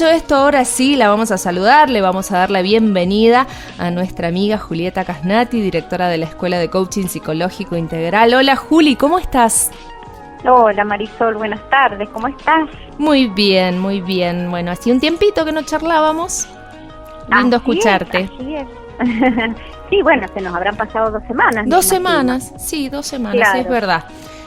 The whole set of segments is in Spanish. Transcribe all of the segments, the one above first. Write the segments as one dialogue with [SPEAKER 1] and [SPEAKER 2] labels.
[SPEAKER 1] dicho esto, ahora sí la vamos a saludar, le vamos a dar la bienvenida a nuestra amiga Julieta Casnati, directora de la Escuela de Coaching Psicológico Integral. Hola Juli, ¿cómo estás?
[SPEAKER 2] Hola Marisol, buenas tardes, ¿cómo estás?
[SPEAKER 1] Muy bien, muy bien. Bueno, hacía un tiempito que no charlábamos. Lindo escucharte.
[SPEAKER 2] Así es. Sí, bueno, se nos habrán pasado 2 semanas.
[SPEAKER 1] 2 semanas, sí, 2 semanas,
[SPEAKER 2] claro.
[SPEAKER 1] Sí, es verdad.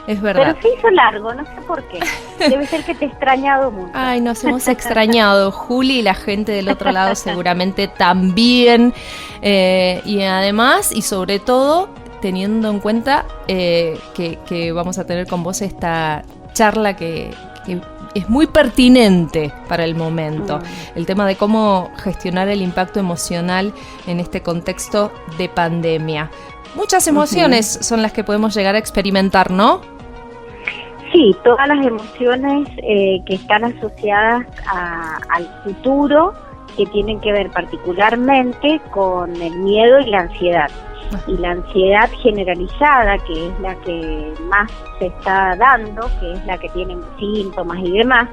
[SPEAKER 1] Es verdad.
[SPEAKER 2] Pero se hizo largo, no sé por qué. Debe ser que te he extrañado mucho.
[SPEAKER 1] Ay, nos hemos extrañado, Juli, y la gente del otro lado seguramente también. Y además, y sobre todo, teniendo en cuenta que vamos a tener con vos esta charla que es muy pertinente para el momento. El tema de cómo gestionar el impacto emocional en este contexto de pandemia. Muchas emociones son las que podemos llegar a experimentar, ¿no?
[SPEAKER 2] Sí, todas las emociones que están asociadas al futuro, que tienen que ver particularmente con el miedo y la ansiedad. Y la ansiedad generalizada, que es la que más se está dando, que es la que tiene síntomas y demás,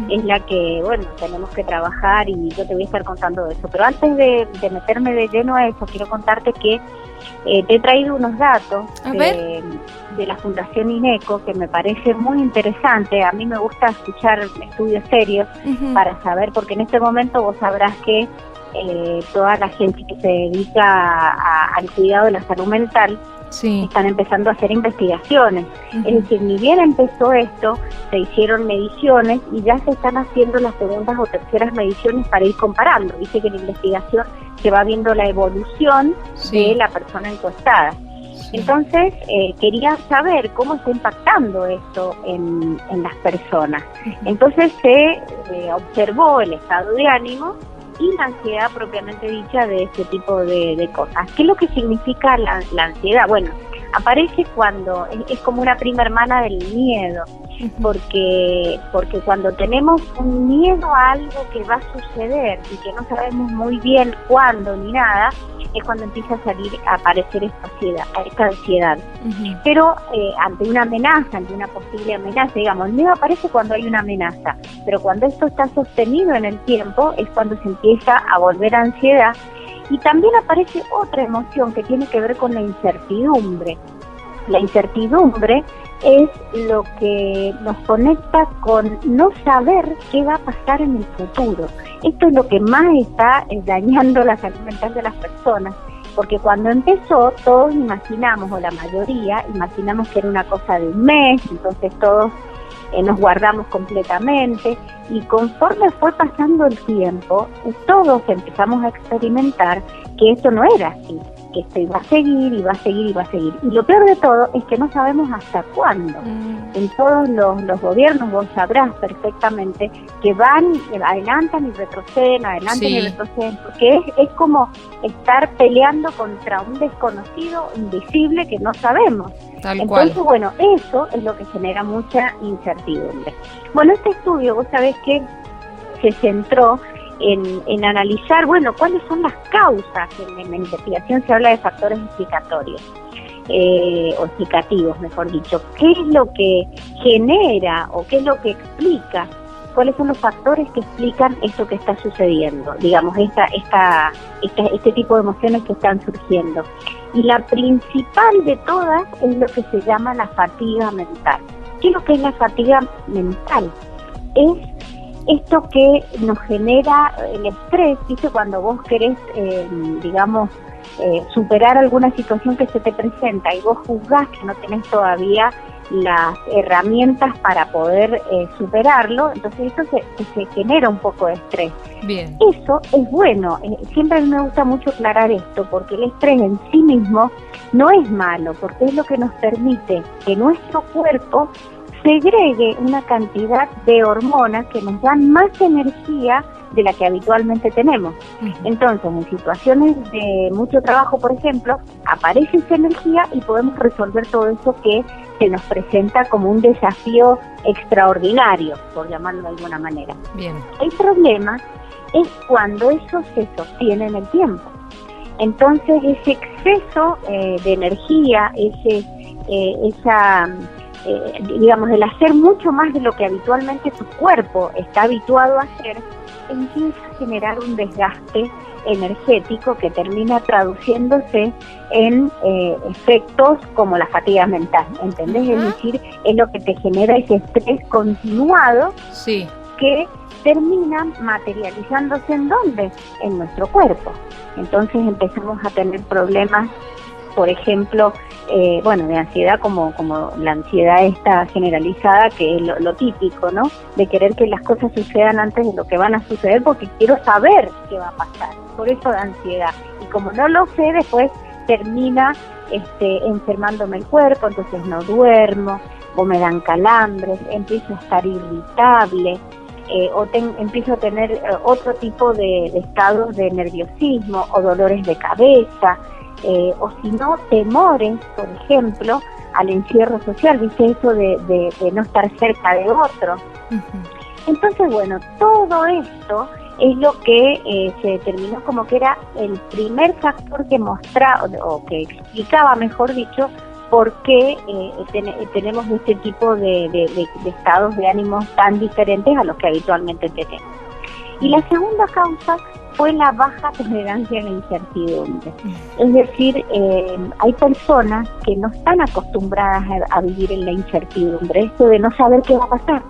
[SPEAKER 2] es la que, bueno, tenemos que trabajar y yo te voy a estar contando de eso. Pero antes de meterme de lleno a eso, quiero contarte que te he traído unos datos de la Fundación INECO que me parece muy interesante. A mí me gusta escuchar estudios serios para saber, porque en este momento vos sabrás que toda la gente que se dedica al cuidado de la salud mental están empezando a hacer investigaciones. Es decir, ni bien empezó esto, se hicieron mediciones y ya se están haciendo las segundas o terceras mediciones para ir comparando. Dice que en la investigación se va viendo la evolución de la persona encuestada. Entonces, quería saber cómo está impactando esto en las personas. Entonces se observó el estado de ánimo y la ansiedad propiamente dicha de este tipo de cosas. ¿Qué es lo que significa la ansiedad? Bueno, aparece cuando es como una prima hermana del miedo, porque cuando tenemos un miedo a algo que va a suceder y que no sabemos muy bien cuándo ni nada, es cuando empieza a aparecer esta ansiedad. Pero ante una amenaza, ante una posible amenaza, digamos, el miedo aparece cuando hay una amenaza, pero cuando esto está sostenido en el tiempo es cuando se empieza a volver ansiedad. Y también aparece otra emoción que tiene que ver con la incertidumbre. La incertidumbre es lo que nos conecta con no saber qué va a pasar en el futuro. Esto es lo que más está dañando la salud mental de las personas, porque cuando empezó todos imaginamos, o la mayoría, imaginamos que era una cosa de un mes, entonces todos nos guardamos completamente, y conforme fue pasando el tiempo, todos empezamos a experimentar que esto no era así, que esto iba a seguir, y va a seguir, y va a seguir. Y lo peor de todo es que no sabemos hasta cuándo. En todos los gobiernos vos sabrás perfectamente que adelantan y retroceden, y retroceden, porque es como estar peleando contra un desconocido invisible que no sabemos. Entonces, bueno, eso es lo que genera mucha incertidumbre. Bueno, este estudio, vos sabés que se centró en analizar, bueno, cuáles son las causas. En la investigación se habla de factores explicatorios, o explicativos, mejor dicho. ¿Qué es lo que genera o qué es lo que explica? ¿Cuáles son los factores que explican esto que está sucediendo? Digamos, este tipo de emociones que están surgiendo. Y la principal de todas es lo que se llama la fatiga mental. ¿Qué es lo que es la fatiga mental? Es esto que nos genera el estrés, ¿viste? Cuando vos querés, superar alguna situación que se te presenta y vos juzgás que no tenés todavía las herramientas para poder superarlo, entonces eso se genera un poco de estrés.
[SPEAKER 1] Bien.
[SPEAKER 2] Eso es bueno, siempre a mí me gusta mucho aclarar esto, porque el estrés en sí mismo no es malo, porque es lo que nos permite que nuestro cuerpo segregue una cantidad de hormonas que nos dan más energía de la que habitualmente tenemos. Entonces, en situaciones de mucho trabajo, por ejemplo, aparece esa energía y podemos resolver todo eso que se nos presenta como un desafío extraordinario, por llamarlo de alguna manera.
[SPEAKER 1] Bien. El
[SPEAKER 2] problema es cuando eso se sostiene en el tiempo. Entonces, ese exceso de energía, el hacer mucho más de lo que habitualmente tu cuerpo está habituado a hacer, empieza a generar un desgaste energético que termina traduciéndose en efectos como la fatiga mental, ¿entendés? Es decir, es lo que te genera ese estrés continuado que termina materializándose ¿en dónde? En nuestro cuerpo. Entonces empezamos a tener problemas, por ejemplo, de ansiedad, como la ansiedad esta generalizada, que es lo típico, ¿no? De querer que las cosas sucedan antes de lo que van a suceder, porque quiero saber qué va a pasar. Por eso da ansiedad. Y como no lo sé, después termina enfermándome el cuerpo, entonces no duermo, o me dan calambres, empiezo a estar irritable, empiezo a tener otro tipo de estados de nerviosismo o dolores de cabeza, o si no, temores, por ejemplo, al encierro social, ¿viste? Eso de no estar cerca de otro. Entonces, bueno, todo esto es lo que se determinó como que era el primer factor que mostraba, o que explicaba, mejor dicho, por qué tenemos este tipo de estados de ánimos tan diferentes a los que habitualmente tenemos. Y la segunda causa fue la baja tolerancia a la incertidumbre. Es decir, hay personas que no están acostumbradas a vivir en la incertidumbre, esto de no saber qué va a pasar.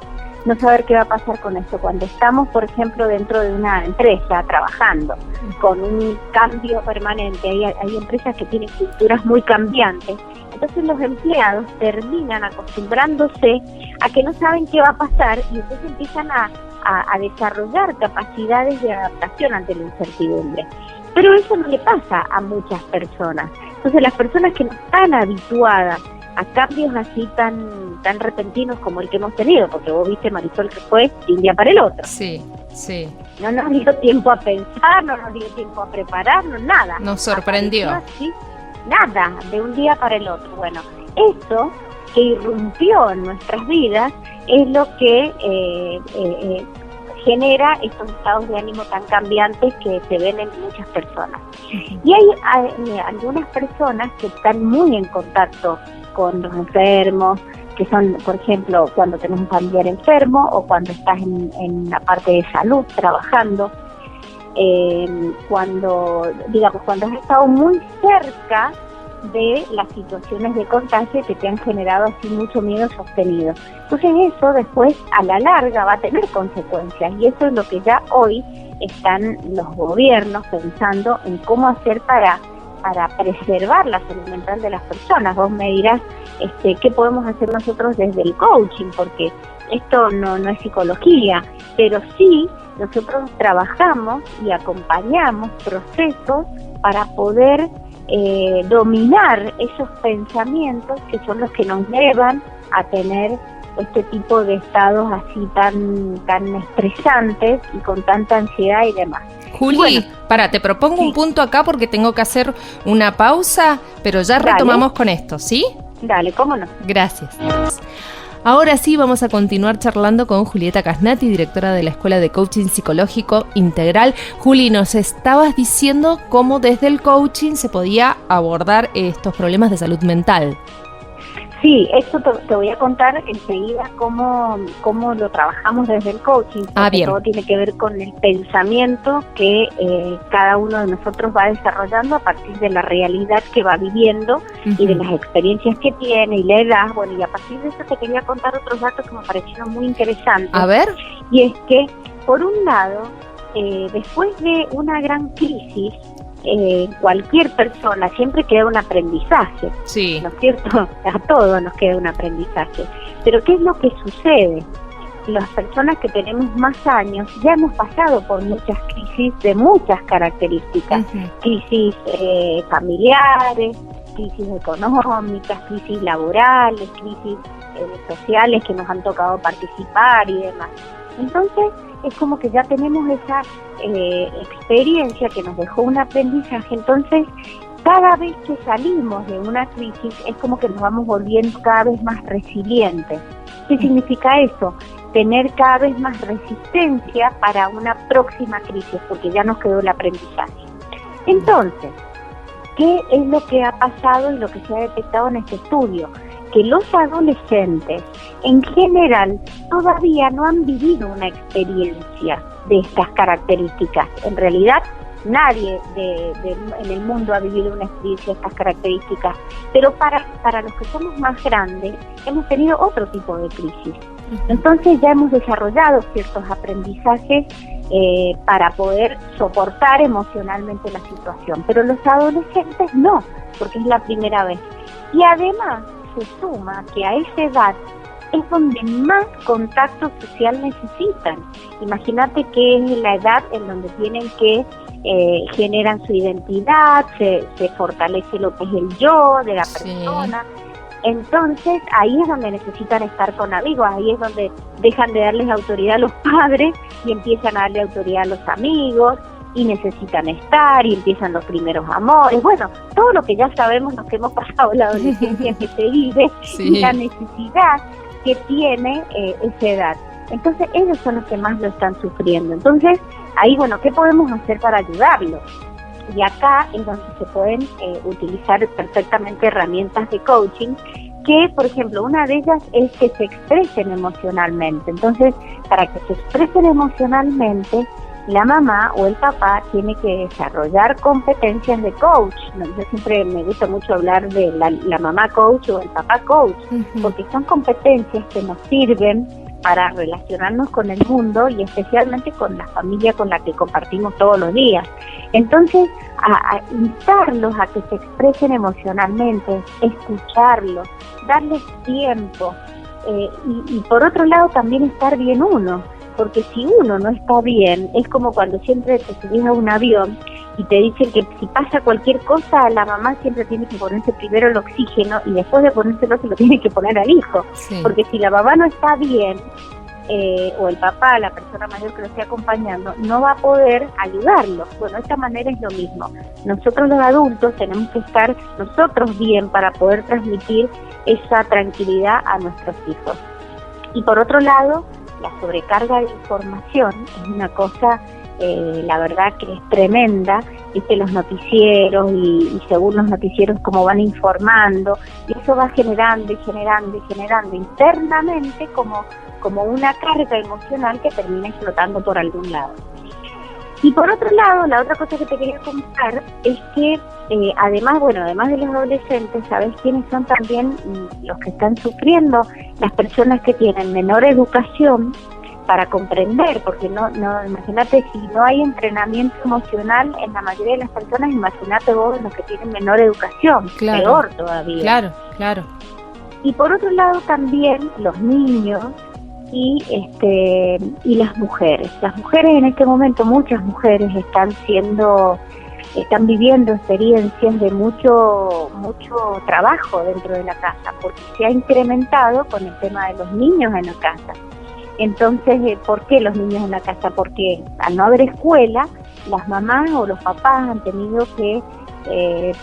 [SPEAKER 2] No saber qué va a pasar con esto. Cuando estamos, por ejemplo, dentro de una empresa trabajando con un cambio permanente, hay empresas que tienen culturas muy cambiantes, entonces los empleados terminan acostumbrándose a que no saben qué va a pasar y entonces empiezan a desarrollar capacidades de adaptación ante la incertidumbre. Pero eso no le pasa a muchas personas. Entonces las personas que no están habituadas a cambios así tan repentinos como el que hemos tenido, porque vos viste, Marisol, que fue de un día para el otro.
[SPEAKER 1] Sí.
[SPEAKER 2] No nos dio tiempo a pensar, no nos dio tiempo a prepararnos, nada.
[SPEAKER 1] Nos sorprendió.
[SPEAKER 2] Así, nada, de un día para el otro. Bueno, eso que irrumpió en nuestras vidas es lo que genera estos estados de ánimo tan cambiantes que se ven en muchas personas. Y hay algunas personas que están muy en contacto con los enfermos, que son, por ejemplo, cuando tenés un familiar enfermo o cuando estás en la parte de salud trabajando, cuando has estado muy cerca de las situaciones de contagio que te han generado así mucho miedo sostenido. Entonces eso después a la larga va a tener consecuencias, y eso es lo que ya hoy están los gobiernos pensando en cómo hacer para preservar la salud mental de las personas. Vos me dirás qué podemos hacer nosotros desde el coaching, porque esto no es psicología, pero sí nosotros trabajamos y acompañamos procesos para poder dominar esos pensamientos que son los que nos llevan a tener este tipo de estados así tan estresantes y con tanta ansiedad y demás.
[SPEAKER 1] Juli, te propongo un punto acá porque tengo que hacer una pausa, pero ya retomamos con esto, ¿sí?
[SPEAKER 2] Dale, cómo no.
[SPEAKER 1] Gracias. Ahora sí vamos a continuar charlando con Julieta Casnati, directora de la Escuela de Coaching Psicológico Integral. Juli, nos estabas diciendo cómo desde el coaching se podía abordar estos problemas de salud mental.
[SPEAKER 2] Sí, esto te voy a contar enseguida cómo lo trabajamos desde el coaching, porque
[SPEAKER 1] bien.
[SPEAKER 2] Todo tiene que ver con el pensamiento que cada uno de nosotros va desarrollando a partir de la realidad que va viviendo y de las experiencias que tiene y la edad. Bueno, y a partir de eso te quería contar otros datos que me parecieron muy interesantes.
[SPEAKER 1] A ver.
[SPEAKER 2] Y es que, por un lado, después de una gran crisis, cualquier persona siempre queda un aprendizaje,
[SPEAKER 1] sí,
[SPEAKER 2] ¿no es cierto? A todos nos queda un aprendizaje. Pero ¿qué es lo que sucede? Las personas que tenemos más años ya hemos pasado por muchas crisis de muchas características, crisis familiares, crisis económicas, crisis laborales, crisis sociales que nos han tocado participar y demás. Entonces es como que ya tenemos esa experiencia que nos dejó un aprendizaje. Entonces cada vez que salimos de una crisis es como que nos vamos volviendo cada vez más resilientes. ¿Qué significa eso? Tener cada vez más resistencia para una próxima crisis, porque ya nos quedó el aprendizaje. Entonces, ¿qué es lo que ha pasado y lo que se ha detectado en este estudio? Que los adolescentes en general todavía no han vivido una experiencia de estas características. En realidad, nadie en el mundo ha vivido una experiencia de estas características, pero para los que somos más grandes, hemos tenido otro tipo de crisis. Entonces ya hemos desarrollado ciertos aprendizajes para poder soportar emocionalmente la situación, pero los adolescentes no, porque es la primera vez. Y además se suma que a esa edad es donde más contacto social necesitan. Imagínate que es la edad en donde tienen que generan su identidad, se fortalece lo que es el yo de la persona. Entonces ahí es donde necesitan estar con amigos, ahí es donde dejan de darles autoridad a los padres y empiezan a darle autoridad a los amigos, y necesitan estar, y empiezan los primeros amores, bueno, todo lo que ya sabemos los que hemos pasado la adolescencia que se vive, y la necesidad que tiene esa edad. Entonces ellos son los que más lo están sufriendo. Entonces ahí, bueno, ¿qué podemos hacer para ayudarlos? Y acá es donde se pueden utilizar perfectamente herramientas de coaching, que por ejemplo una de ellas es que se expresen emocionalmente. Entonces, para que se expresen emocionalmente, la mamá o el papá tiene que desarrollar competencias de coach. Yo siempre me gusta mucho hablar de la mamá coach o el papá coach, porque son competencias que nos sirven para relacionarnos con el mundo y especialmente con la familia con la que compartimos todos los días. Entonces, a instarlos a que se expresen emocionalmente, escucharlos, darles tiempo, y por otro lado también estar bien uno, porque si uno no está bien, es como cuando siempre te subís a un avión y te dicen que si pasa cualquier cosa, la mamá siempre tiene que ponerse primero el oxígeno y después de ponérselo se lo tiene que poner al hijo, porque si la mamá no está bien, o el papá, la persona mayor que lo esté acompañando, no va a poder ayudarlo. Bueno, de esta manera es lo mismo. Nosotros los adultos tenemos que estar nosotros bien para poder transmitir esa tranquilidad a nuestros hijos. Y por otro lado, la sobrecarga de información es una cosa, la verdad que es tremenda, viste los noticieros y según los noticieros como van informando, y eso va generando internamente como una carga emocional que termina explotando por algún lado. Y por otro lado, la otra cosa que te quería contar es que además de los adolescentes, ¿sabes quiénes son también los que están sufriendo? Las personas que tienen menor educación para comprender, porque no imagínate, si no hay entrenamiento emocional en la mayoría de las personas, imagínate vos en los que tienen menor educación, peor todavía.
[SPEAKER 1] Claro.
[SPEAKER 2] Y por otro lado también los niños y las mujeres. Las mujeres en este momento, muchas mujeres están viviendo experiencias de mucho trabajo dentro de la casa, porque se ha incrementado con el tema de los niños en la casa. Entonces, ¿por qué los niños en la casa? Porque al no haber escuela, las mamás o los papás han tenido que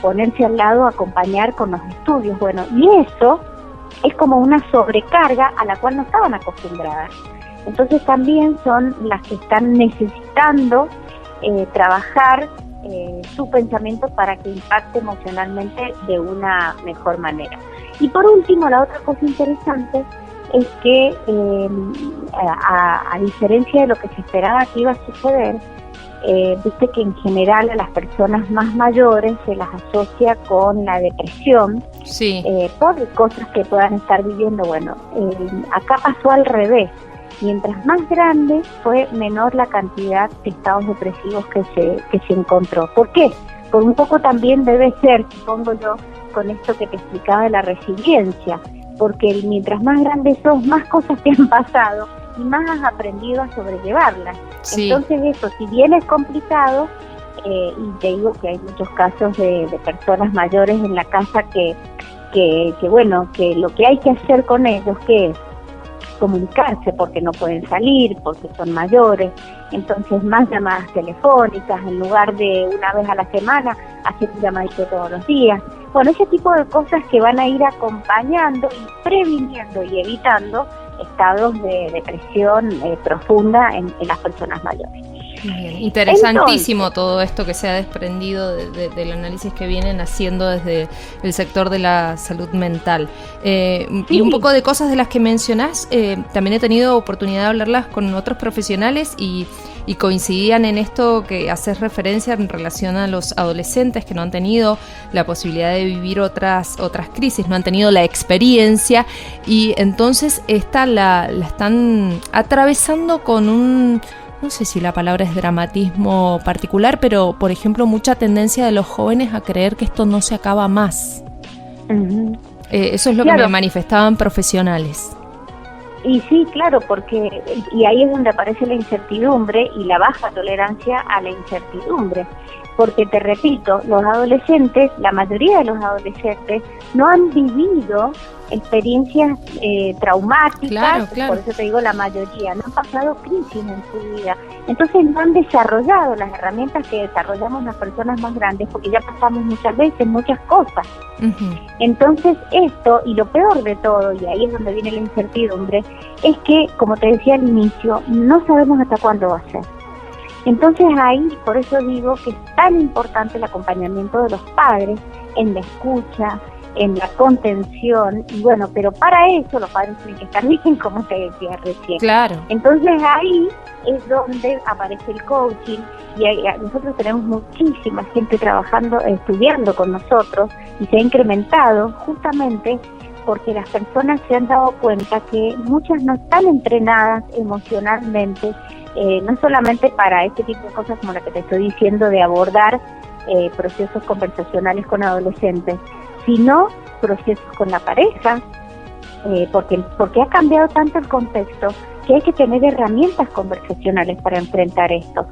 [SPEAKER 2] ponerse al lado, acompañar con los estudios. Bueno, y eso es como una sobrecarga a la cual no estaban acostumbradas. Entonces también son las que están necesitando trabajar su pensamiento para que impacte emocionalmente de una mejor manera. Y por último, la otra cosa interesante es que a diferencia de lo que se esperaba que iba a suceder, viste que en general a las personas más mayores se las asocia con la depresión, por cosas que puedan estar viviendo. Bueno, acá pasó al revés. Mientras más grande fue menor la cantidad de estados depresivos que se encontró. ¿Por qué? Por un poco también debe ser, supongo yo, con esto que te explicaba de la resiliencia, porque mientras más grande sos, más cosas te han pasado y más has aprendido a sobrellevarlas. Entonces eso, si bien es complicado, y te digo que hay muchos casos de personas mayores en la casa que bueno, que lo que hay que hacer con ellos, que es comunicarse, porque no pueden salir, porque son mayores, entonces más llamadas telefónicas, en lugar de una vez a la semana, hacer un llamadito todos los días. Bueno, ese tipo de cosas que van a ir acompañando y previniendo y evitando estados de depresión profunda en las personas mayores.
[SPEAKER 1] Bien, interesantísimo. Entonces, todo esto que se ha desprendido del análisis que vienen haciendo desde el sector de la salud mental. Sí. Y un poco de cosas de las que mencionás, también he tenido oportunidad de hablarlas con otros profesionales y coincidían en esto que haces referencia en relación a los adolescentes que no han tenido la posibilidad de vivir otras crisis, no han tenido la experiencia, y entonces esta la están atravesando con un, no sé si la palabra es dramatismo particular, pero por ejemplo mucha tendencia de los jóvenes a creer que esto no se acaba más. Uh-huh. Eso es lo que me manifestaban profesionales.
[SPEAKER 2] Y sí, claro, porque y ahí es donde aparece la incertidumbre y la baja tolerancia a la incertidumbre. Porque te repito, los adolescentes, la mayoría de los adolescentes no han vivido experiencias traumáticas, claro. Por eso te digo la mayoría, no han pasado crisis en su vida. Entonces no han desarrollado las herramientas que desarrollamos las personas más grandes, porque ya pasamos muchas veces muchas cosas. Uh-huh. Entonces esto, y lo peor de todo, y ahí es donde viene la incertidumbre, es que, como te decía al inicio, no sabemos hasta cuándo va a ser. Entonces ahí, por eso digo que es tan importante el acompañamiento de los padres en la escucha, en la contención, y bueno, pero para eso los padres tienen que estar bien, como te decía recién.
[SPEAKER 1] Claro.
[SPEAKER 2] Entonces ahí es donde aparece el coaching, y nosotros tenemos muchísima gente trabajando, estudiando con nosotros, y se ha incrementado justamente porque las personas se han dado cuenta que muchas no están entrenadas emocionalmente, no solamente para este tipo de cosas como la que te estoy diciendo de abordar procesos conversacionales con adolescentes, sino procesos con la pareja, porque ha cambiado tanto el contexto que hay que tener herramientas conversacionales para enfrentar esto,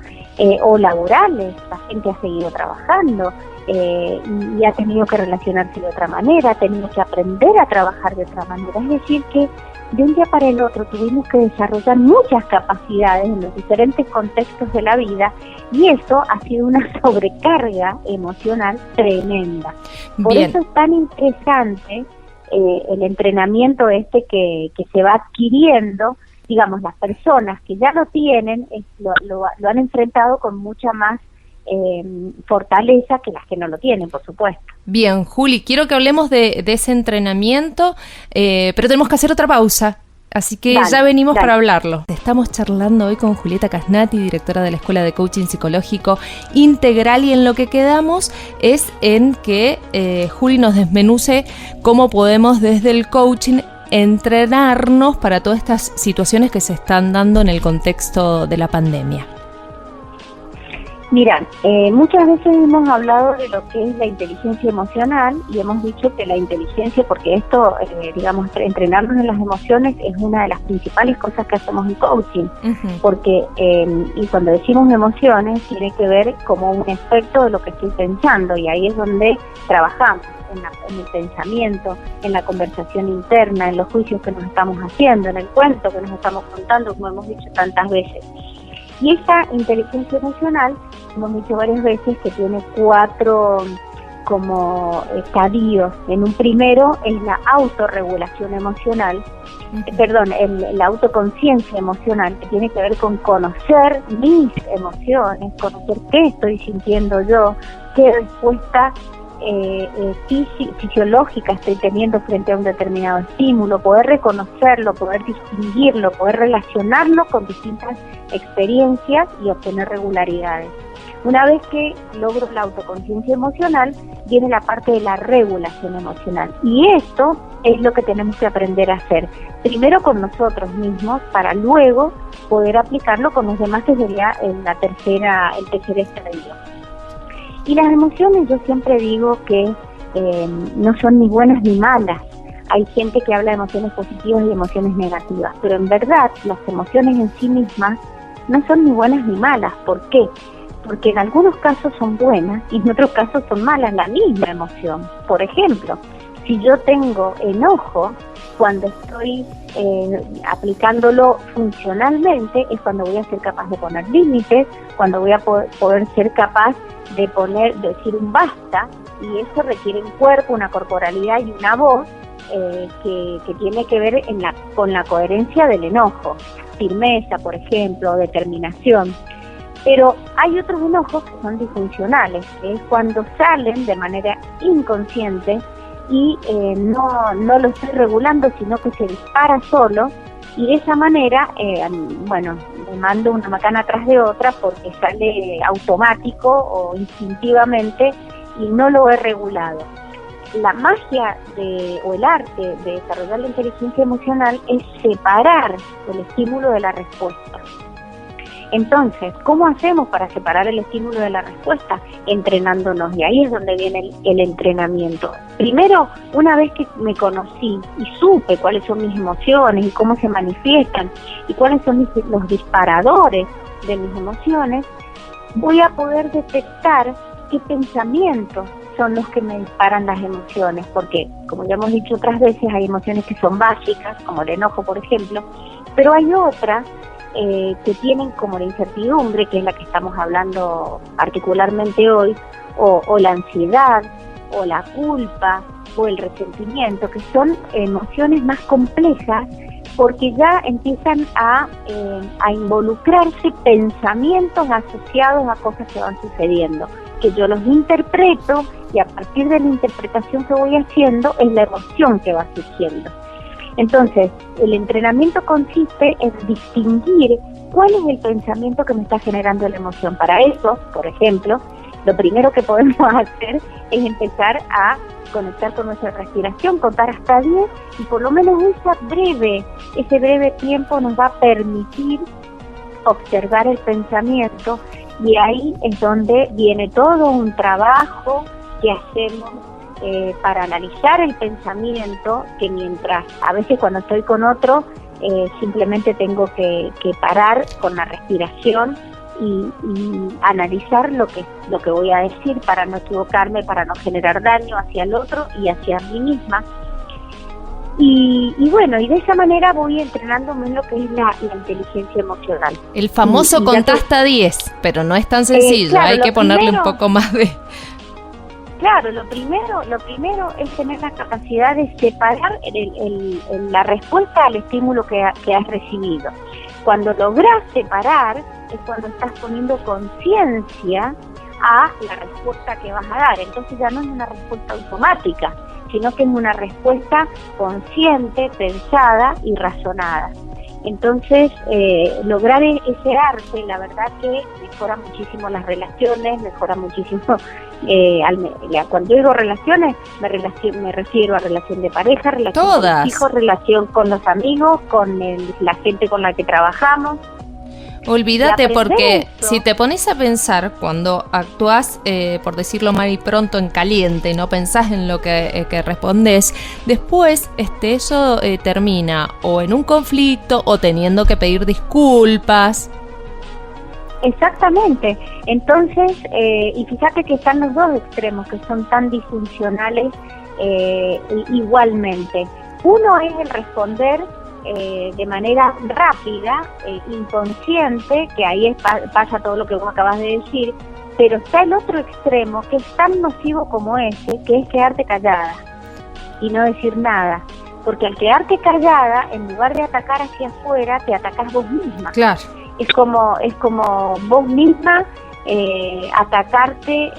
[SPEAKER 2] o laborales. La gente ha seguido trabajando y ha tenido que relacionarse de otra manera, ha tenido que aprender a trabajar de otra manera. Es decir, que de un día para el otro tuvimos que desarrollar muchas capacidades en los diferentes contextos de la vida, y eso ha sido una sobrecarga emocional tremenda. Por
[SPEAKER 1] Bien.
[SPEAKER 2] Eso es tan interesante el entrenamiento que se va adquiriendo. Digamos, las personas que ya lo tienen lo han enfrentado con mucha más fortaleza que las que no lo tienen, por supuesto.
[SPEAKER 1] Bien, Juli, quiero que hablemos de ese entrenamiento, pero tenemos que hacer otra pausa, así que ya venimos para hablarlo. Estamos charlando hoy con Julieta Casnati, directora de la Escuela de Coaching Psicológico Integral, y en lo que quedamos es en que Juli nos desmenuce cómo podemos desde el coaching entrenarnos para todas estas situaciones que se están dando en el contexto de la pandemia.
[SPEAKER 2] Mira, muchas veces hemos hablado de lo que es la inteligencia emocional, y hemos dicho que la inteligencia, porque esto, digamos, entrenarnos en las emociones es una de las principales cosas que hacemos en coaching, uh-huh. Porque, y cuando decimos emociones, tiene que ver como un efecto de lo que estoy pensando, y ahí es donde trabajamos. En el pensamiento, en la conversación interna, en los juicios que nos estamos haciendo, en el cuento que nos estamos contando, como hemos dicho tantas veces. Y esa inteligencia emocional, hemos dicho varias veces que tiene 4 como estadios. En un primero es la autorregulación emocional, la autoconciencia emocional, que tiene que ver con conocer mis emociones, conocer qué estoy sintiendo yo, qué respuesta fisiológica estoy teniendo frente a un determinado estímulo, poder reconocerlo, poder distinguirlo, poder relacionarlo con distintas experiencias y obtener regularidades. Una vez que logro la autoconciencia emocional, viene la parte de la regulación emocional, y esto es lo que tenemos que aprender a hacer, primero con nosotros mismos, para luego poder aplicarlo con los demás, que sería el tercer estadio. Y las emociones, yo siempre digo que no son ni buenas ni malas. Hay gente que habla de emociones positivas y emociones negativas, pero en verdad las emociones en sí mismas no son ni buenas ni malas. ¿Por qué? Porque en algunos casos son buenas y en otros casos son malas la misma emoción. Por ejemplo, si yo tengo enojo, cuando estoy aplicándolo funcionalmente, es cuando voy a ser capaz de poner límites, cuando voy a poder ser capaz de decir un basta, y eso requiere un cuerpo, una corporalidad y una voz que tiene que ver con la coherencia del enojo, firmeza, por ejemplo, determinación. Pero hay otros enojos que son disfuncionales, que es cuando salen de manera inconsciente y no lo estoy regulando, sino que se dispara solo, y de esa manera, me mando una macana atrás de otra porque sale automático o instintivamente y no lo he regulado. La magia o el arte de desarrollar la inteligencia emocional es separar el estímulo de la respuesta. Entonces, ¿cómo hacemos para separar el estímulo de la respuesta? Entrenándonos, y ahí es donde viene el entrenamiento. Primero, una vez que me conocí y supe cuáles son mis emociones y cómo se manifiestan y cuáles son los disparadores de mis emociones, voy a poder detectar qué pensamientos son los que me disparan las emociones, porque, como ya hemos dicho otras veces, hay emociones que son básicas, como el enojo, por ejemplo, pero hay otras que tienen como la incertidumbre, que es la que estamos hablando particularmente hoy, o la ansiedad, o la culpa, o el resentimiento, que son emociones más complejas, porque ya empiezan a involucrarse pensamientos asociados a cosas que van sucediendo, que yo los interpreto, y a partir de la interpretación que voy haciendo es la emoción que va surgiendo. Entonces, el entrenamiento consiste en distinguir cuál es el pensamiento que me está generando la emoción. Para eso, por ejemplo, lo primero que podemos hacer es empezar a conectar con nuestra respiración, contar hasta 10, y por lo menos ese breve tiempo nos va a permitir observar el pensamiento, y ahí es donde viene todo un trabajo que hacemos para analizar el pensamiento, que mientras a veces cuando estoy con otro simplemente tengo que parar con la respiración y analizar lo que voy a decir para no equivocarme, para no generar daño hacia el otro y hacia mí misma. Y de esa manera voy entrenándome en lo que es la inteligencia emocional.
[SPEAKER 1] El famoso contá hasta 10, pero no es tan sencillo, claro, hay que ponerle un poco más de...
[SPEAKER 2] Claro, lo primero es tener la capacidad de separar la respuesta al estímulo que has recibido. Cuando logras separar es cuando estás poniendo conciencia a la respuesta que vas a dar. Entonces ya no es una respuesta automática, sino que es una respuesta consciente, pensada y razonada. Entonces, lograr ese arte, la verdad que mejora muchísimo las relaciones, mejora muchísimo, cuando digo relaciones, me refiero a relación de pareja, relación con los hijos, relación con los amigos, con la gente con la que trabajamos.
[SPEAKER 1] Olvídate, porque si te pones a pensar cuando actúas, por decirlo mal y pronto, en caliente, no pensás en lo que respondes, después eso termina o en un conflicto o teniendo que pedir disculpas.
[SPEAKER 2] Exactamente. Entonces, y fíjate que están los dos extremos que son tan disfuncionales igualmente. Uno es el responder de manera rápida, inconsciente, que ahí pasa todo lo que vos acabas de decir, pero está el otro extremo que es tan nocivo como ese, que es quedarte callada y no decir nada, porque al quedarte callada, en lugar de atacar hacia afuera, te atacás vos misma.
[SPEAKER 1] Claro.
[SPEAKER 2] Es como vos misma atacarte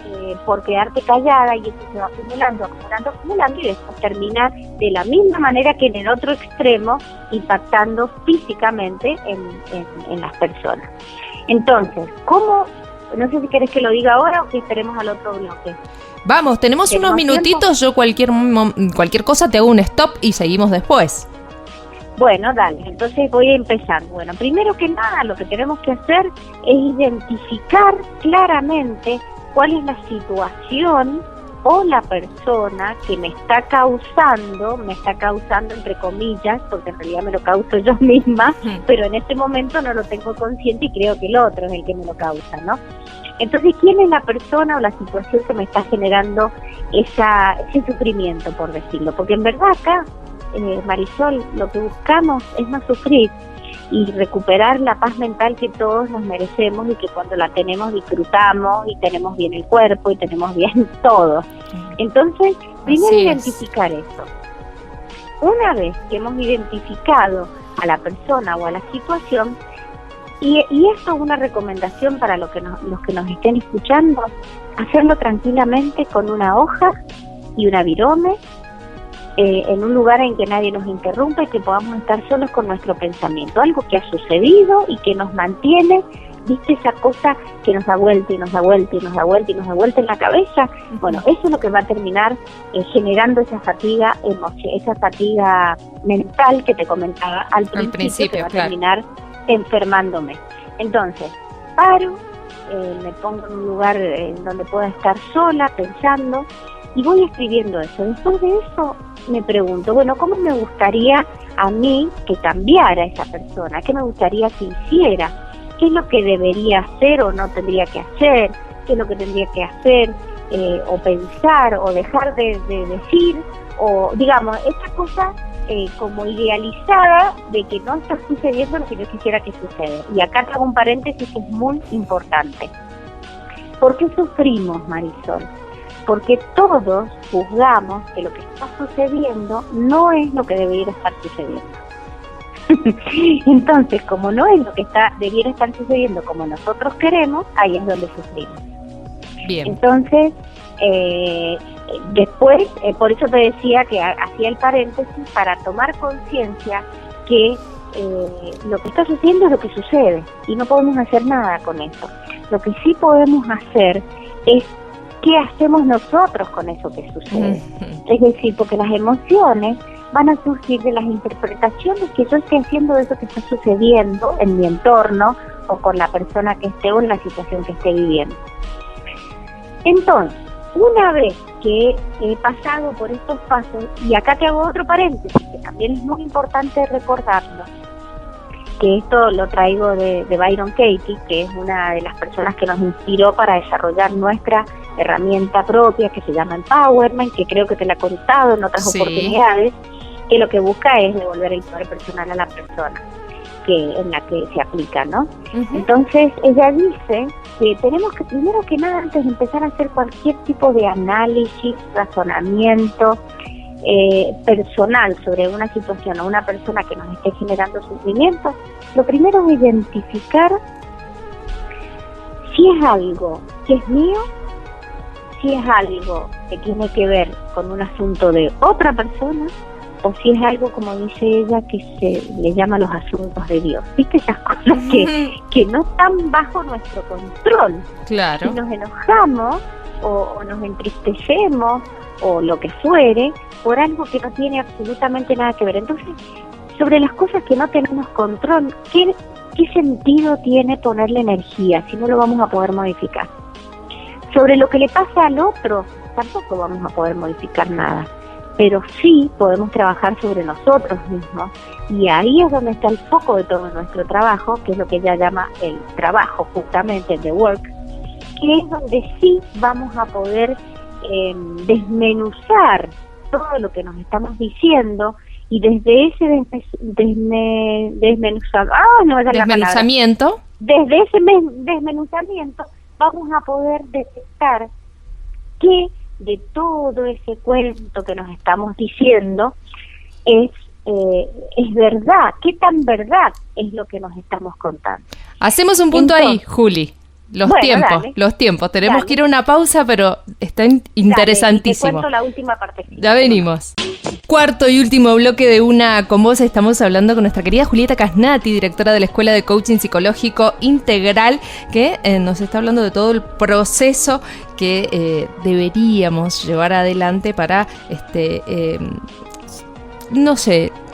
[SPEAKER 2] por quedarte callada, y eso se va acumulando y después termina de la misma manera que en el otro extremo, impactando físicamente en las personas. Entonces, no sé si querés que lo diga ahora o que esperemos al otro bloque.
[SPEAKER 1] Vamos, tenemos unos minutitos, yo cualquier cosa te hago un stop y seguimos después.
[SPEAKER 2] Bueno, dale, entonces voy a empezar. Bueno, primero que nada, lo que tenemos que hacer es identificar claramente cuál es la situación o la persona que me está causando entre comillas, porque en realidad me lo causo yo misma, pero en este momento no lo tengo consciente y creo que el otro es el que me lo causa, ¿no? Entonces, ¿quién es la persona o la situación que me está generando ese sufrimiento, por decirlo? Porque en verdad acá, Marisol, lo que buscamos es no sufrir y recuperar la paz mental que todos nos merecemos, y que cuando la tenemos disfrutamos y tenemos bien el cuerpo y tenemos bien todo. Entonces, primero identificar eso. Una vez que hemos identificado a la persona o a la situación, Y esto es una recomendación para los que nos estén escuchando, hacerlo tranquilamente con una hoja y una virome, en un lugar en que nadie nos interrumpa y que podamos estar solos con nuestro pensamiento, algo que ha sucedido y que nos mantiene, ¿viste? Esa cosa que nos da vuelta y nos da vuelta y nos da vuelta y nos da vuelta en la cabeza. Bueno, eso es lo que va a terminar generando esa fatiga mental que te comentaba al principio, que va a terminar enfermándome. Entonces, paro, me pongo en un lugar donde pueda estar sola, pensando, y voy escribiendo eso. Después de eso me pregunto, bueno, ¿cómo me gustaría a mí que cambiara esa persona? ¿Qué me gustaría que hiciera? ¿Qué es lo que debería hacer o no tendría que hacer? ¿Qué es lo que tendría que hacer o pensar o dejar de decir? O, digamos, esta cosa como idealizada de que no está sucediendo lo que yo quisiera que suceda. Y acá te hago un paréntesis que es muy importante. ¿Por qué sufrimos, Marisol? Porque todos juzgamos que lo que está sucediendo no es lo que debería estar sucediendo. Entonces, como no es lo que debiera estar sucediendo como nosotros queremos, ahí es donde sufrimos.
[SPEAKER 1] Bien.
[SPEAKER 2] Entonces, después, por eso te decía que hacía el paréntesis para tomar conciencia que lo que está sucediendo es lo que sucede y no podemos hacer nada con eso. Lo que sí podemos hacer es qué hacemos nosotros con eso que sucede. Es decir, porque las emociones van a surgir de las interpretaciones que yo esté haciendo de eso que está sucediendo en mi entorno o con la persona que esté o en la situación que esté viviendo. Entonces, una vez que he pasado por estos pasos, y acá te hago otro paréntesis, que también es muy importante recordarlo, que esto lo traigo de Byron Katie, que es una de las personas que nos inspiró para desarrollar nuestra herramienta propia, que se llama Empowerment, que creo que te la he contado en otras oportunidades, que lo que busca es devolver el poder personal a la persona en la que se aplica, ¿no? Entonces, ella dice que tenemos que, primero que nada, antes de empezar a hacer cualquier tipo de análisis, razonamiento personal sobre una situación o una persona que nos esté generando sufrimiento, lo primero es identificar si es algo que es mío, si es algo que tiene que ver con un asunto de otra persona, o si es algo, como dice ella, que se le llama los asuntos de Dios. ¿Viste? Esas cosas que no están bajo nuestro control.
[SPEAKER 1] Claro.
[SPEAKER 2] Si nos enojamos o nos entristecemos o lo que fuere por algo que no tiene absolutamente nada que ver. Entonces, sobre las cosas que no tenemos control, ¿qué sentido tiene ponerle energía si no lo vamos a poder modificar? Sobre lo que le pasa al otro, tampoco vamos a poder modificar nada, pero sí podemos trabajar sobre nosotros mismos, y ahí es donde está el foco de todo nuestro trabajo, que es lo que ella llama el trabajo, justamente, the work, que es donde sí vamos a poder desmenuzar todo lo que nos estamos diciendo, y desde ese desmenuzamiento, desde ese desmenuzamiento vamos a poder detectar que de todo ese cuento que nos estamos diciendo es verdad, qué tan verdad es lo que nos estamos contando.
[SPEAKER 1] Hacemos un punto ahí, Juli. Los tiempos. Tenemos que ir a una pausa, pero está interesantísimo.
[SPEAKER 2] Dale, te cuento la última parte.
[SPEAKER 1] Ya venimos. Cuarto y último bloque de Una con Vos. Estamos hablando con nuestra querida Julieta Casnati, directora de la Escuela de Coaching Psicológico Integral, que nos está hablando de todo el proceso que deberíamos llevar adelante para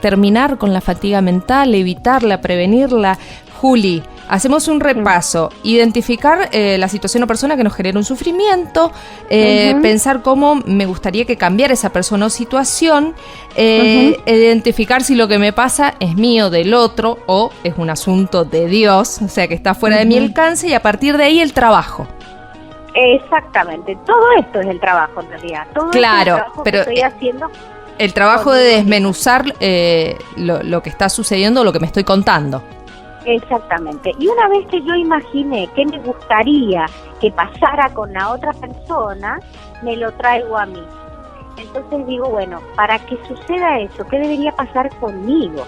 [SPEAKER 1] terminar con la fatiga mental, evitarla, prevenirla. Juli, hacemos un repaso, identificar la situación o persona que nos genera un sufrimiento, pensar cómo me gustaría que cambiara esa persona o situación, identificar si lo que me pasa es mío, del otro, o es un asunto de Dios, o sea que está fuera de mi alcance, y a partir de ahí el trabajo.
[SPEAKER 2] Exactamente, todo esto es el trabajo en realidad, todo
[SPEAKER 1] claro,
[SPEAKER 2] esto es el trabajo
[SPEAKER 1] pero
[SPEAKER 2] que estoy haciendo.
[SPEAKER 1] El trabajo de desmenuzar lo que está sucediendo, lo que me estoy contando.
[SPEAKER 2] Exactamente. Y una vez que yo imaginé qué me gustaría que pasara con la otra persona, me lo traigo a mí. Entonces digo, bueno, para que suceda eso, ¿qué debería pasar conmigo?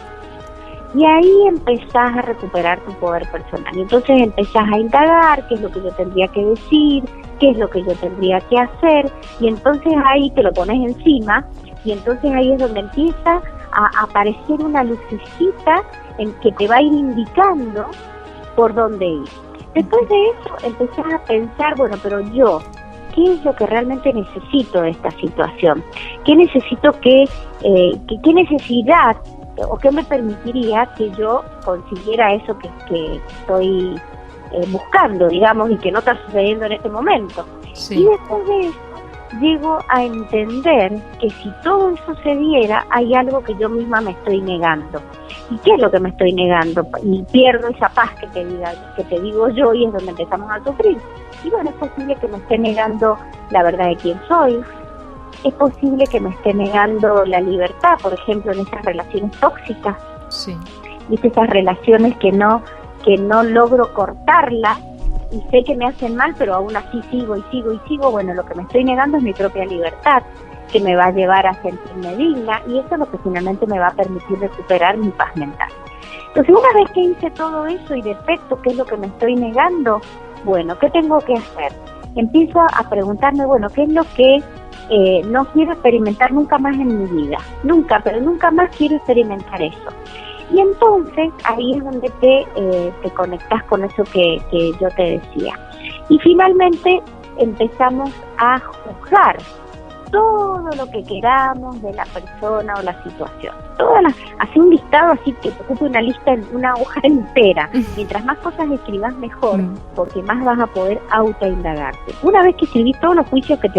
[SPEAKER 2] Y ahí empezás a recuperar tu poder personal. Y entonces empezás a indagar qué es lo que yo tendría que decir, qué es lo que yo tendría que hacer, y entonces ahí te lo pones encima, y entonces ahí es donde empieza a aparecer una lucecita en que te va a ir indicando por dónde ir. Después de eso empezás a pensar, bueno, pero yo, ¿qué es lo que realmente necesito de esta situación? ¿Qué necesito qué necesidad o qué me permitiría que yo consiguiera eso que estoy buscando, digamos, y que no está sucediendo en este momento?
[SPEAKER 1] Sí.
[SPEAKER 2] Y después de eso llego a entender que si todo eso se diera, hay algo que yo misma me estoy negando. ¿Y qué es lo que me estoy negando? Y pierdo esa paz que te digo yo, y es donde empezamos a sufrir. Y bueno, es posible que me esté negando la verdad de quién soy, es posible que me esté negando la libertad, por ejemplo, en esas relaciones tóxicas.
[SPEAKER 1] Sí.
[SPEAKER 2] ¿Viste? Esas relaciones que no logro cortarlas, y sé que me hacen mal, pero aún así sigo. Bueno, lo que me estoy negando es mi propia libertad, que me va a llevar a sentirme digna, y eso es lo que finalmente me va a permitir recuperar mi paz mental. Entonces, una vez que hice todo eso y detecto qué es lo que me estoy negando, bueno, ¿qué tengo que hacer? Empiezo a preguntarme, bueno, ¿qué es lo que no quiero experimentar nunca más en mi vida? Nunca más quiero experimentar eso. Y entonces ahí es donde te conectas con eso que yo te decía. Y finalmente empezamos a juzgar todo lo que queramos de la persona o la situación. Hace un listado así que te ocupe una lista en una hoja entera. Mientras más cosas escribas, mejor, porque más vas a poder autoindagarte. Una vez que escribís todos los juicios que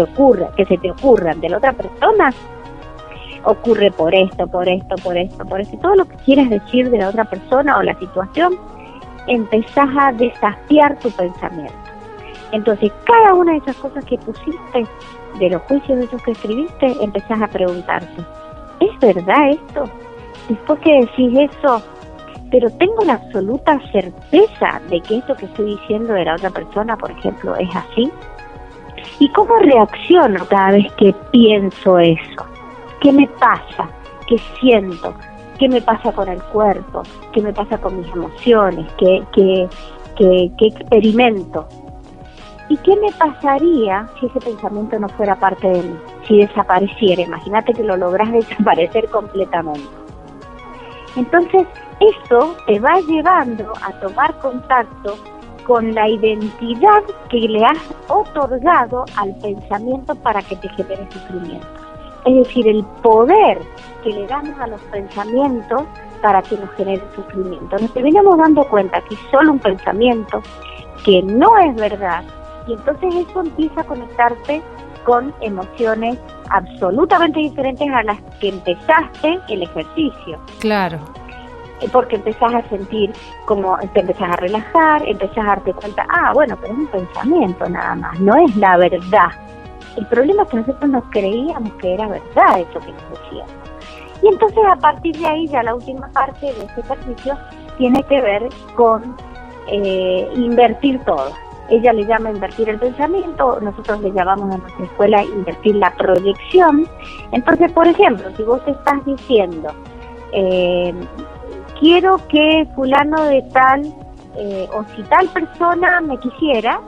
[SPEAKER 2] se te ocurran de la otra persona, ocurre por esto, y todo lo que quieras decir de la otra persona o la situación, empezás a desafiar tu pensamiento. Entonces, cada una de esas cosas que pusiste, de los juicios de esos que escribiste, empezás a preguntarte, ¿es verdad esto? Después que decís eso, pero tengo la absoluta certeza de que esto que estoy diciendo de la otra persona, por ejemplo, es así. ¿Y cómo reacciono cada vez que pienso eso? ¿Qué me pasa? ¿Qué siento? ¿Qué me pasa con el cuerpo? ¿Qué me pasa con mis emociones? ¿Qué experimento? ¿Y qué me pasaría si ese pensamiento no fuera parte de mí? Si desapareciera. Imagínate que lo lográs desaparecer completamente. Entonces, eso te va llevando a tomar contacto con la identidad que le has otorgado al pensamiento para que te genere sufrimiento. Es decir, el poder que le damos a los pensamientos para que nos genere sufrimiento. Nos terminamos dando cuenta que es solo un pensamiento, que no es verdad, y entonces eso empieza a conectarte con emociones absolutamente diferentes a las que empezaste el ejercicio.
[SPEAKER 1] Claro.
[SPEAKER 2] Porque empezás a sentir como te empezás a relajar, empezás a darte cuenta, bueno, pero es un pensamiento nada más, no es la verdad. El problema es que nosotros nos creíamos que era verdad eso que nos decíamos. Y entonces a partir de ahí ya la última parte de este ejercicio tiene que ver con invertir todo. Ella le llama invertir el pensamiento, nosotros le llamamos en nuestra escuela invertir la proyección. Entonces, por ejemplo, si vos te estás diciendo, quiero que fulano de tal, o si tal persona me quisiera,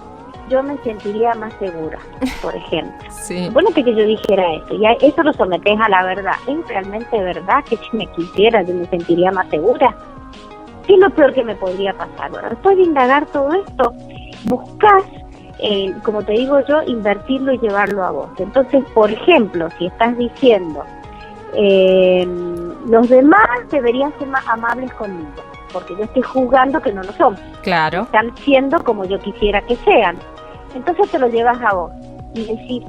[SPEAKER 2] yo me sentiría más segura, por ejemplo.
[SPEAKER 1] Sí.
[SPEAKER 2] Suponete que yo dijera esto, y eso lo sometés a la verdad. ¿Es realmente verdad que si me quisiera yo me sentiría más segura? ¿Qué es lo peor que me podría pasar? Bueno, después de indagar todo esto, buscás, como te digo yo, invertirlo y llevarlo a vos. Entonces, por ejemplo, si estás diciendo, los demás deberían ser más amables conmigo, porque yo estoy juzgando que no lo son.
[SPEAKER 1] Claro.
[SPEAKER 2] Están siendo como yo quisiera que sean. Entonces te lo llevas a vos y decís,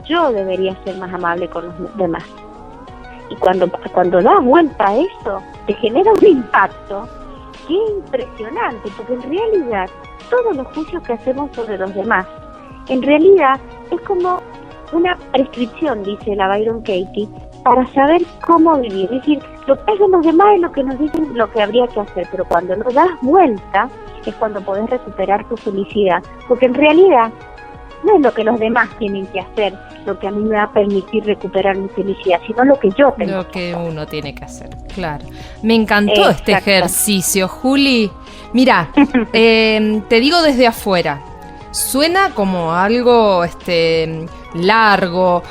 [SPEAKER 2] yo debería ser más amable con los demás. Y cuando das vuelta a eso, te genera un impacto que es impresionante, porque en realidad todos los juicios que hacemos sobre los demás, en realidad es como una prescripción, dice la Byron Katie, para saber cómo vivir. Es decir, lo que hacen los demás es lo que nos dicen lo que habría que hacer, pero cuando lo das vuelta es cuando podés recuperar tu felicidad, porque en realidad no es lo que los demás tienen que hacer, lo que a mí me va a permitir recuperar mi felicidad, sino lo que yo tengo.
[SPEAKER 1] Lo que uno tiene que hacer, claro. Me encantó este ejercicio, Juli. Mira, te digo desde afuera, suena como algo largo,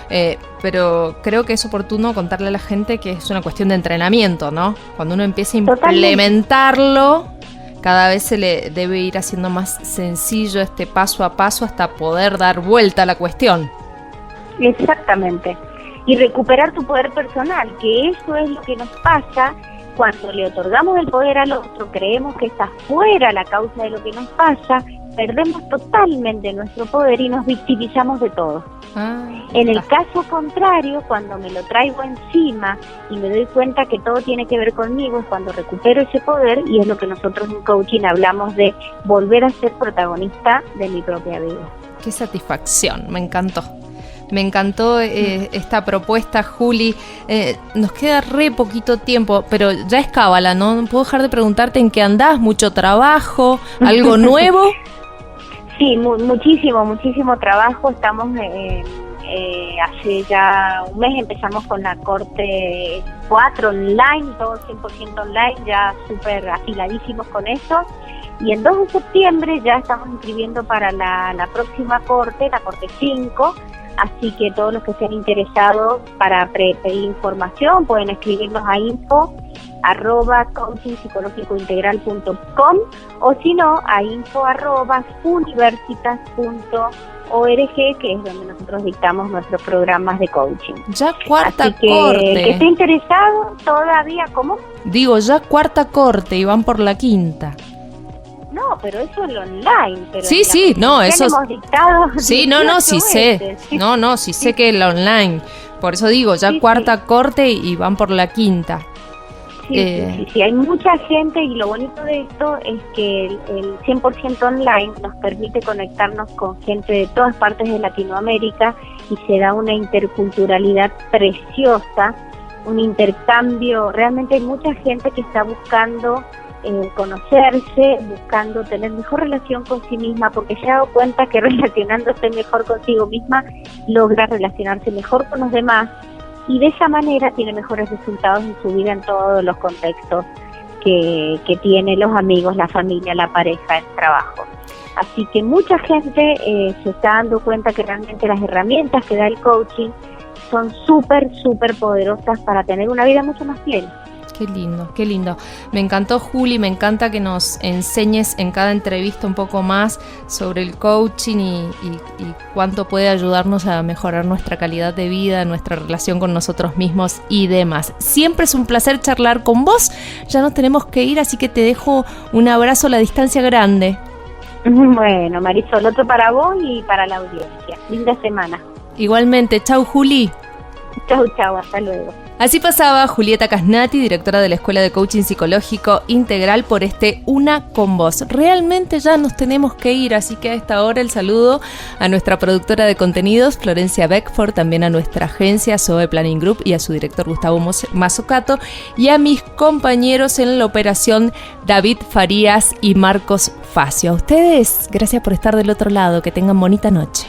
[SPEAKER 1] pero creo que es oportuno contarle a la gente que es una cuestión de entrenamiento, ¿no? Cuando uno empieza a implementarlo, cada vez se le debe ir haciendo más sencillo este paso a paso hasta poder dar vuelta a la cuestión.
[SPEAKER 2] Exactamente. Y recuperar tu poder personal, que eso es lo que nos pasa cuando le otorgamos el poder al otro, creemos que está fuera la causa de lo que nos pasa, perdemos totalmente nuestro poder y nos victimizamos de todo. En el caso contrario, cuando me lo traigo encima y me doy cuenta que todo tiene que ver conmigo, es cuando recupero ese poder, y es lo que nosotros en coaching hablamos de volver a ser protagonista de mi propia vida.
[SPEAKER 1] Qué satisfacción, me encantó. Me encantó esta propuesta, Juli. Nos queda re poquito tiempo, pero ya es cábala, ¿no? No puedo dejar de preguntarte en qué andás, mucho trabajo, algo nuevo.
[SPEAKER 2] Sí, muchísimo trabajo. Estamos, hace ya un mes empezamos con la corte 4 online, todo 100% online, ya súper afiladísimos con eso. Y el 2 de septiembre ya estamos inscribiendo para la próxima corte, la corte 5. Así que todos los que estén interesados para pedir información pueden escribirnos a info@coachingpsicológicointegral.com o si no a info@universitas.org, que es donde nosotros dictamos nuestros programas de coaching.
[SPEAKER 1] Ya cuarta
[SPEAKER 2] Así que,
[SPEAKER 1] corte.
[SPEAKER 2] El que esté interesado todavía, ¿cómo?
[SPEAKER 1] Digo, ya cuarta corte y van por la quinta.
[SPEAKER 2] No, pero eso es lo online. Pero
[SPEAKER 1] sí, no, eso
[SPEAKER 2] hemos dictado.
[SPEAKER 1] Sí, sí sé. Sí sé que es la online. Por eso digo, ya cuarta corte y van por la quinta.
[SPEAKER 2] Sí, hay mucha gente, y lo bonito de esto es que el 100% online nos permite conectarnos con gente de todas partes de Latinoamérica y se da una interculturalidad preciosa, un intercambio. Realmente hay mucha gente que está buscando conocerse, buscando tener mejor relación con sí misma, porque se ha dado cuenta que relacionándose mejor consigo misma logra relacionarse mejor con los demás, y de esa manera tiene mejores resultados en su vida en todos los contextos que tiene, los amigos, la familia, la pareja, el trabajo. Así que mucha gente se está dando cuenta que realmente las herramientas que da el coaching son súper poderosas para tener una vida mucho más plena.
[SPEAKER 1] Qué lindo, qué lindo. Me encantó, Juli, me encanta que nos enseñes en cada entrevista un poco más sobre el coaching y cuánto puede ayudarnos a mejorar nuestra calidad de vida, nuestra relación con nosotros mismos y demás. Siempre es un placer charlar con vos. Ya nos tenemos que ir, así que te dejo un abrazo a la distancia grande.
[SPEAKER 2] Bueno, Marisol, otro para vos y para la audiencia. Linda semana.
[SPEAKER 1] Igualmente. Chau, Juli.
[SPEAKER 2] Chau, hasta luego.
[SPEAKER 1] Así pasaba Julieta Casnati, directora de la Escuela de Coaching Psicológico Integral, por Una con Vos. Realmente ya nos tenemos que ir, así que a esta hora el saludo a nuestra productora de contenidos, Florencia Beckford, también a nuestra agencia Zoe Planning Group y a su director Gustavo Mazzucato, y a mis compañeros en la operación David Farías y Marcos Facio. A ustedes, gracias por estar del otro lado, que tengan bonita noche.